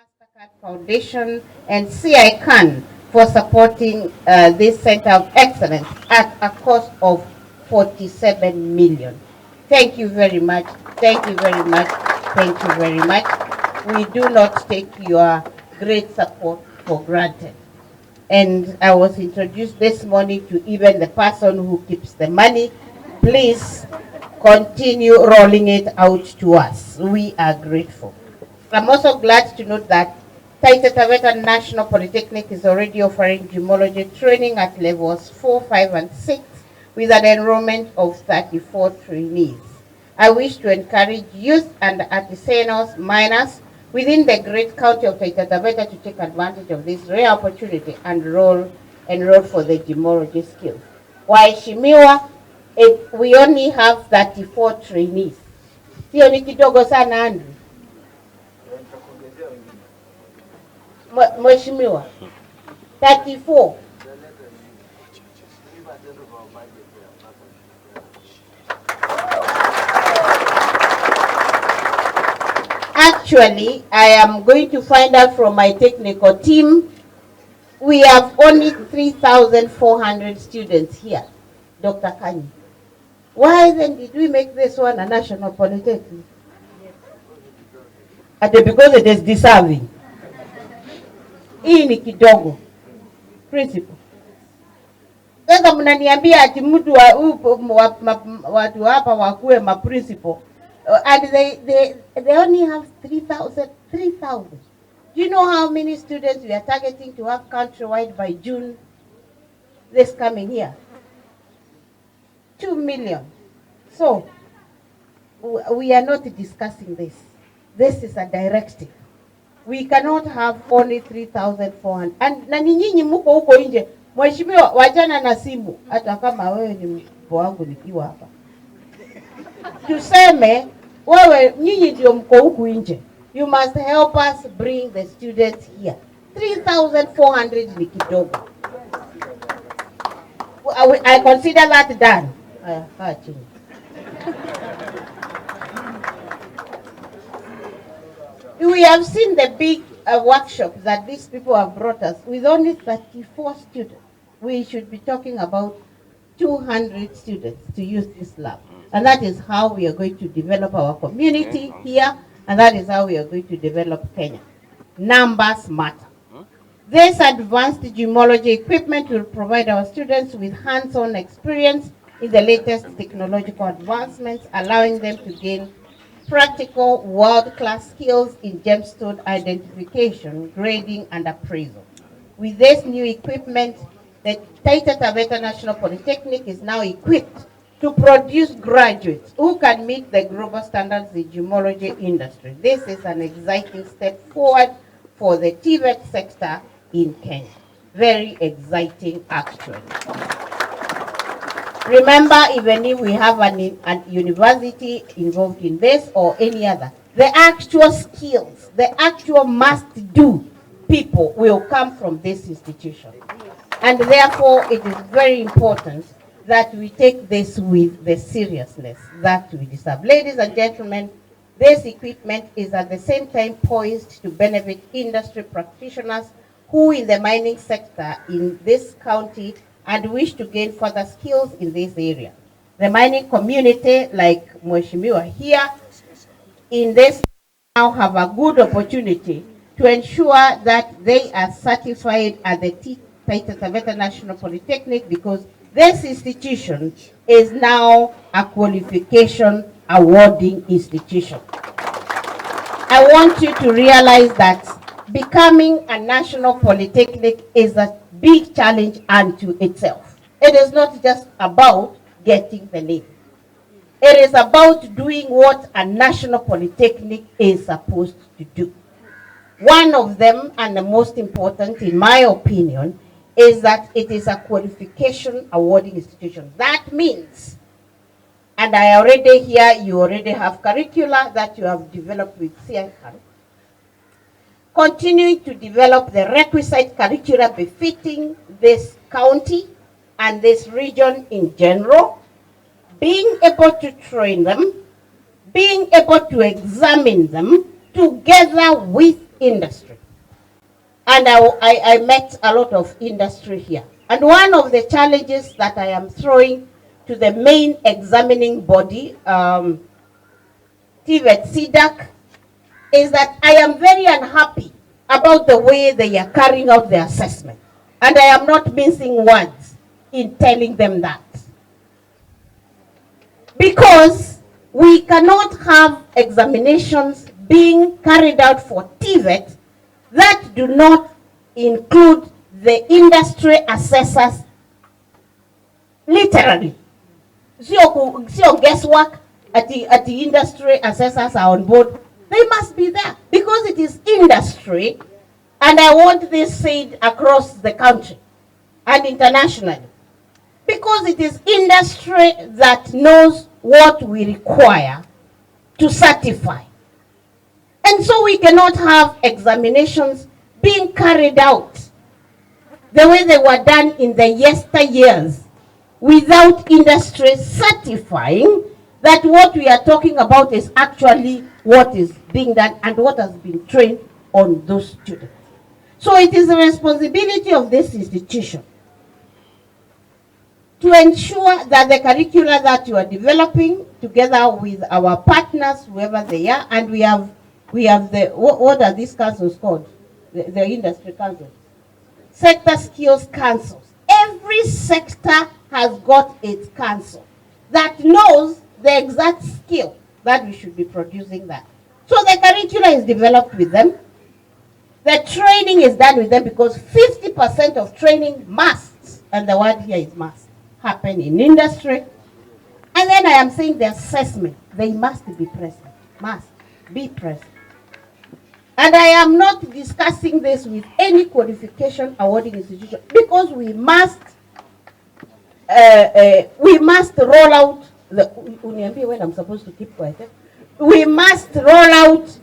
Mastercard Foundation and CICAN for supporting this Center of Excellence at a cost of 47 million. Thank you very much. Thank you very much. Thank you very much. We do not take your great support for granted. And I was introduced this morning to even the person who keeps the money. Please continue rolling it out to us. We are grateful. I'm also glad to note that Taita Taveta National Polytechnic is already offering gemology training at levels 4, 5, and 6 with an enrollment of 34 trainees. I wish to encourage youth and artisanals miners within the great county of Taita Taveta to take advantage of this rare opportunity and enroll for the gemology skills. Waheshimiwa, we only have 34 trainees. Sio ni kidogo sana, Andrew. Mheshimiwa, 34. Actually, I am going to find out from my technical team, we have only 3,400 students here, Dr. Kani. Why then did we make this one a national polytechnic? Because it is deserving. Hii ni kidogo. Principal. Sasa mnaniambia ati mtu watu hapa wakuwe ma principal. And they only have 3,000. Do you know how many students we are targeting to have countrywide by June this coming year? 2 million. So we are not discussing this. This is a directive. We cannot have only 3,400. And na nyinyi mko huko nje. Mheshimiwa, wachana na simu hata kama wewe ni mpo wangu nikiwa hapa. Tuseme wewe nyinyi ndio mko huko nje. You must help us bring the students here. 3,400 ni kidogo. I consider that done. We have seen the big workshop that these people have brought us with only 34 students. We should be talking about 200 students to use this lab. And that is how we are going to develop our community here, and that is how we are going to develop Kenya. Numbers matter. This advanced gemology equipment will provide our students with hands-on experience in the latest technological advancements, allowing them to gain practical world-class skills in gemstone identification, grading, and appraisal. With this new equipment, the Taita Taveta National Polytechnic is now equipped to produce graduates who can meet the global standards in gemology industry. This is an exciting step forward for the Tvet sector in Kenya. Very exciting, actually. Remember, even if we have an university involved in this or any other, the actual skills, the actual must-do people will come from this institution. And therefore, it is very important that we take this with the seriousness that we deserve. Ladies and gentlemen, this equipment is at the same time poised to benefit industry practitioners who in the mining sector in this county and wish to gain further skills in this area. The mining community, like Mheshimiwa here, in this now have a good opportunity to ensure that they are certified at the Taita Taveta National Polytechnic, because this institution is now a qualification awarding institution. I want you to realize that becoming a national polytechnic is a big challenge unto itself. It is not just about getting the name. It is about doing what a national polytechnic is supposed to do. One of them, and the most important in my opinion, is that it is a qualification awarding institution. That means, and I already hear you already have curricula that you have developed with CICAN, continuing to develop the requisite curricula befitting this county and this region in general, being able to train them, being able to examine them together with industry. And I met a lot of industry here. And one of the challenges that I am throwing to the main examining body, Tvet CDAC, is that I am very unhappy about the way they are carrying out the assessment. And I am not mincing words in telling them that. Because we cannot have examinations being carried out for Tvet that do not include the industry assessors literally. So guesswork at the industry assessors are on board. They must be there because it is industry, and I want this said across the country and internationally. Because it is industry that knows what we require to certify. And so we cannot have examinations being carried out the way they were done in the yesteryears without industry certifying that what we are talking about is actually what is being done and what has been trained on those students. So it is the responsibility of this institution to ensure that the curricula that you are developing together with our partners, whoever they are, and we have the, what are these councils called? The industry councils. Sector skills councils. Every sector has got its council that knows the exact skill that we should be producing that. So the curricula is developed with them. The training is done with them because 50% of training must, and the word here is must, happen in industry. And then I am saying the assessment, they must be present, must be present. And I am not discussing this with any qualification awarding institution because we must roll out the, when I'm supposed to keep quiet, we must roll out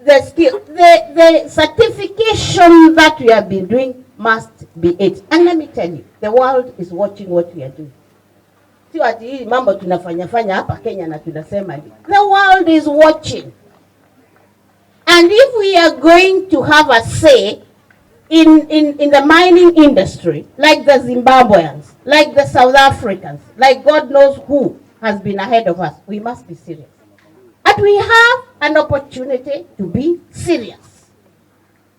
the skill, the certification that we have been doing must be it. And let me tell you, the world is watching what we are doing. The world is watching. And if we are going to have a say in the mining industry, like the Zimbabweans, like the South Africans, like God knows who has been ahead of us, we must be serious. And we have an opportunity to be serious.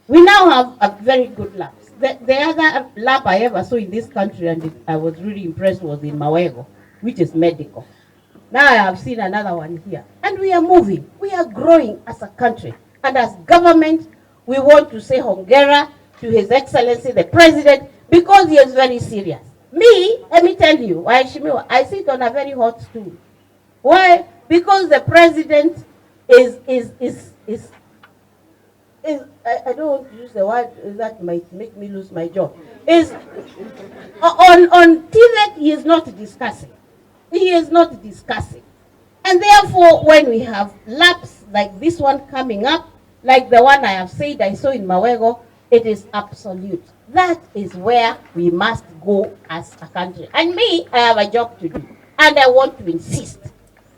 We now have a very good lab. The other lab I ever saw in this country, and I was really impressed, was in Mawego, which is medical. Now I have seen another one here. And we are moving. We are growing as a country. And as government, we want to say hongera to His Excellency the President because he is very serious. Me, let me tell you, I sit on a very hot stool. Why? Because the President is I don't want to use the word that might make me lose my job. Is on Tvet, he is not discussing. He is not discussing. And therefore, when we have labs like this one coming up, like the one I have said I saw in Mawego, it is absolute. That is where we must go as a country. And me, I have a job to do. And I want to insist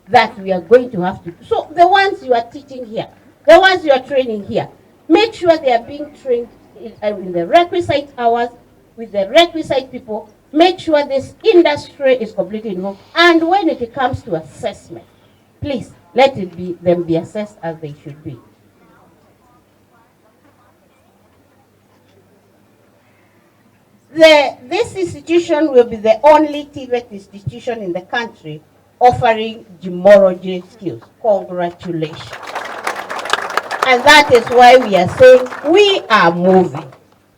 that we are going to have to. So the ones you are teaching here, the ones you are training here, make sure they are being trained in the requisite hours, with the requisite people. Make sure this industry is completely involved. And when it comes to assessment, please let it be them be assessed as they should be. This institution will be the only Tvet institution in the country offering gemology skills. Congratulations. And that is why we are saying we are moving.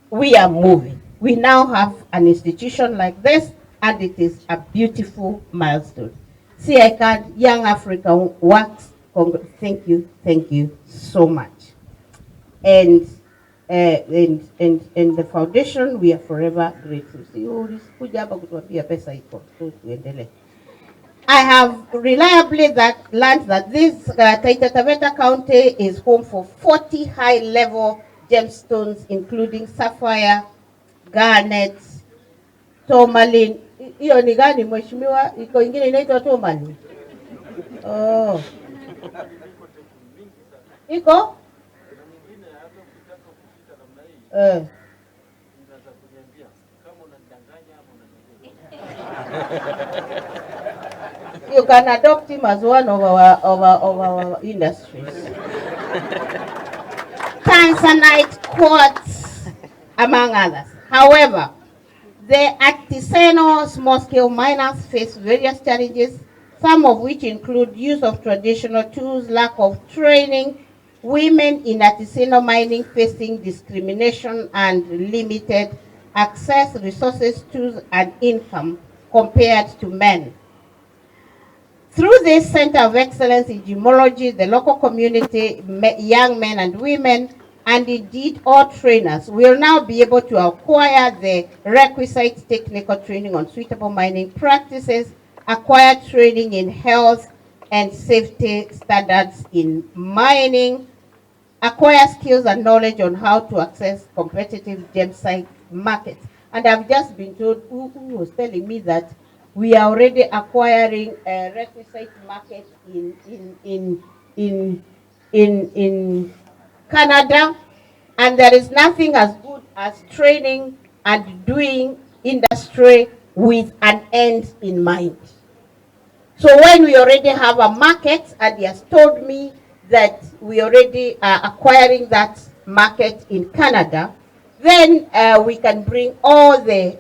We are moving. We now have an institution like this, and it is a beautiful milestone. See, I can't, Young Africa works. Thank you so much. And the foundation, we are forever grateful. I have reliably learned that this Taita Taveta County is home for 40 high-level gemstones, including sapphire, garnet, tourmaline. Hiyo ni gani mheshimiwa? Iko ingine inaitwa tourmaline. Oh. Iko? You can adopt him as one of our industries. Tanzanite quartz, among others. However, the artisanal small-scale miners face various challenges, some of which include use of traditional tools, lack of training, women in artisanal mining facing discrimination and limited access, resources, tools, and income compared to men. Through this Center of Excellence in Gemology, the local community, young men and women, and indeed all trainers will now be able to acquire the requisite technical training on suitable mining practices, acquire training in health and safety standards in mining, acquire skills and knowledge on how to access competitive gem site markets. And I've just been told, who was telling me that we are already acquiring a requisite market in Canada, and there is nothing as good as training and doing industry with an end in mind. So when we already have a market, and he has told me that we already are acquiring that market in Canada, then we can bring all the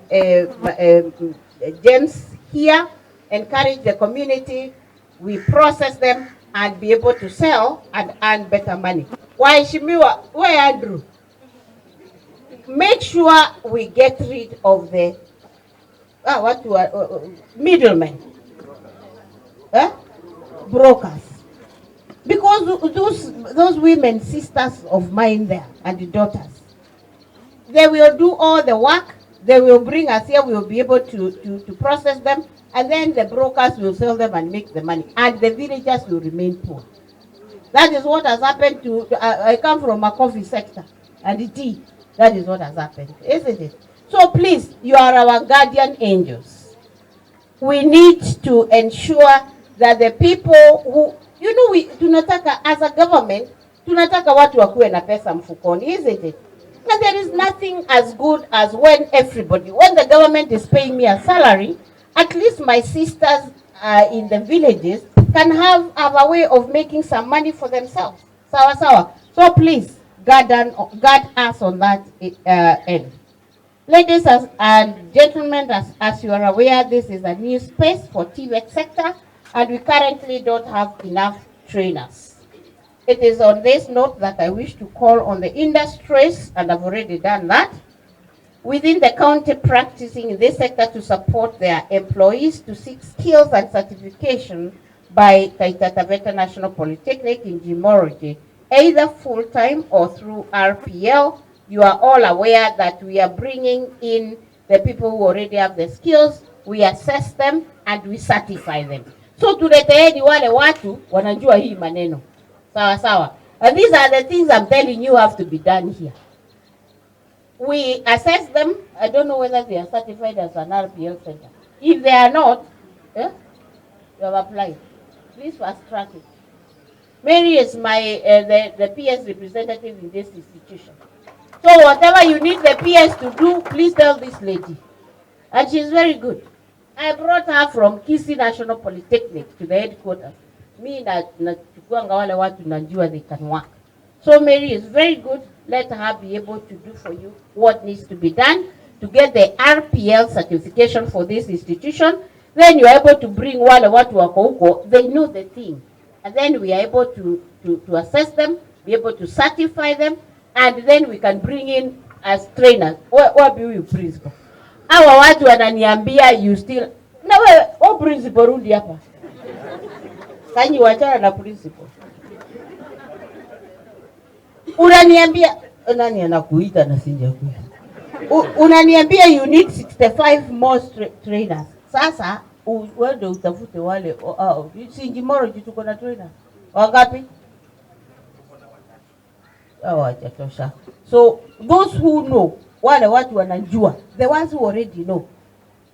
gems here, encourage the community, we process them and be able to sell and earn better money. Why Shimiwa, why Andrew? Make sure we get rid of the middlemen, brokers. Because those women, sisters of mine there, and the daughters, they will do all the work. They will bring us here. We will be able to process them, and then the brokers will sell them and make the money, and the villagers will remain poor. That is what has happened to. I come from a coffee sector, and the tea. That is what has happened, isn't it? So please, you are our guardian angels. We need to ensure that the people who, we tunataka as a government, tunataka watu wakuwe na pesa mfukoni, isn't it? And there is nothing as good as when the government is paying me a salary, at least my sisters in the villages can have a way of making some money for themselves. Sawa sawa. So please, guard us on that end. Ladies and gentlemen, as you are aware, this is a new space for Tvet sector, and we currently don't have enough trainers. It is on this note that I wish to call on the industries, and I've already done that, within the county practicing in this sector to support their employees to seek skills and certification by Taita Taveta National Polytechnic in Gemology, either full-time or through RPL. You are all aware that we are bringing in the people who already have the skills, we assess them, and we certify them. So tuleteeni wale watu wanajua hii maneno. Sawa sawa. And these are the things I'm telling you have to be done here. We assess them. I don't know whether they are certified as an RPL center. If they are not, you have applied. Please fast track it. Mary is my the PS representative in this institution. So whatever you need the PS to do, please tell this lady. And she's very good. I brought her from Kisii National Polytechnic to the headquarters. Me nachukuanga wale watu najua they can work. So Mary is very good. Let her be able to do for you what needs to be done to get the RPL certification for this institution. Then you are able to bring wale watu wako huko, they know the thing. And then we are able to assess them, be able to certify them, and then we can bring in as trainers. What be you principal? Hawa watu wananiambia you still. Na wewe principal rudi hapa. Kanyi wachana na principal. Unaniambia nani anakuita na sijakuita. Unaniambia you need 65 more trainers. Sasa wewe utafute wale si Gemology tuko na trainers. Wangapi? Hawajatosha. So those who know, wale watu wanajua, the ones who already know,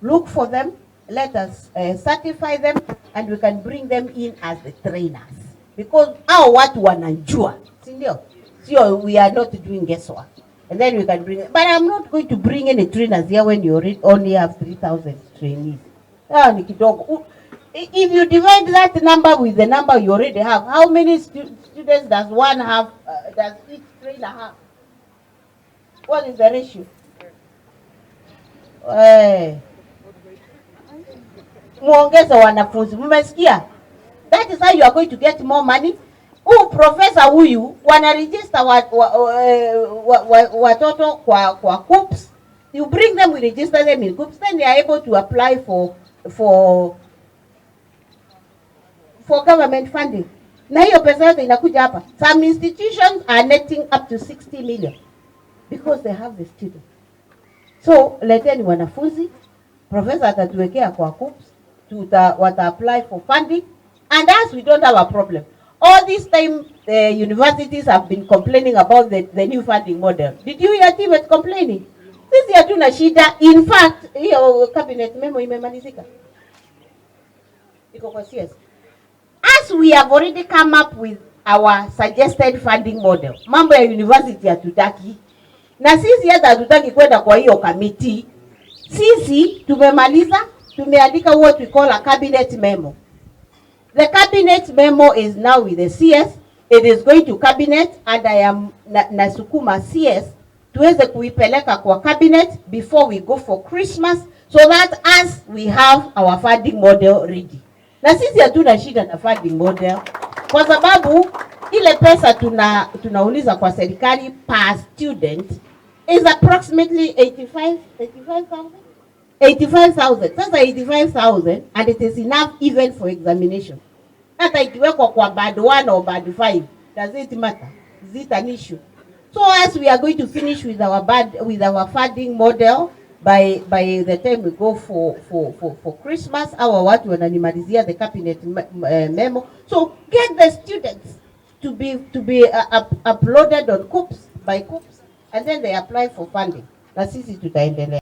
look for them, let us certify them, and we can bring them in as the trainers. Because hao watu wanajua, si ndio? So we are not doing guesswork. And then we can bring it. But I'm not going to bring any trainers here when you only have 3,000 trainees. If you divide that number with the number you already have, how many students does one have, does each trainer have? What is the ratio? Muongeze wanafunzi. Mmesikia? That is how you are going to get more money. Professor huyu wanaregister watoto kwa COOPs. You bring them, we register them in COOPs, then they are able to apply for government funding. Na hiyo pesa yote inakuja hapa. Some institutions are netting up to 60 million because they have the students. So leteni wanafunzi, professor atatuwekea kwa COOPs, wata apply for funding, and as we don't have a problem. All this time the universities have been complaining about the new funding model. Did you hear Tvet complaining? Sisi hatuna shida. In fact, hiyo cabinet memo imemalizika. Iko kwa CS. As we have already come up with our suggested funding model, mambo ya university hatutaki. Na sisi hata hatutaki kwenda kwa hiyo committee. Sisi tumemaliza, tumeandika what we call a cabinet memo. The cabinet memo is now with the CS. It is going to cabinet, and I am nasukuma CS tuweze kuipeleka kwa cabinet before we go for Christmas, so that as we have our funding model ready. Na sisi hatuna shida na funding model kwa sababu ile pesa tunauliza kwa serikali per student is approximately 85,000. 85,000. Sasa 85,000, and it is enough even for examination. Hata ikiwekwa kwa band 1 or band 5, does it matter? Is it an issue? So as we are going to finish with our funding model by the time we go for Christmas, our watu wananimalizia the cabinet memo. So get the students to be uploaded on COOPs by COOPs, and then they apply for funding. Na sisi tutaendelea.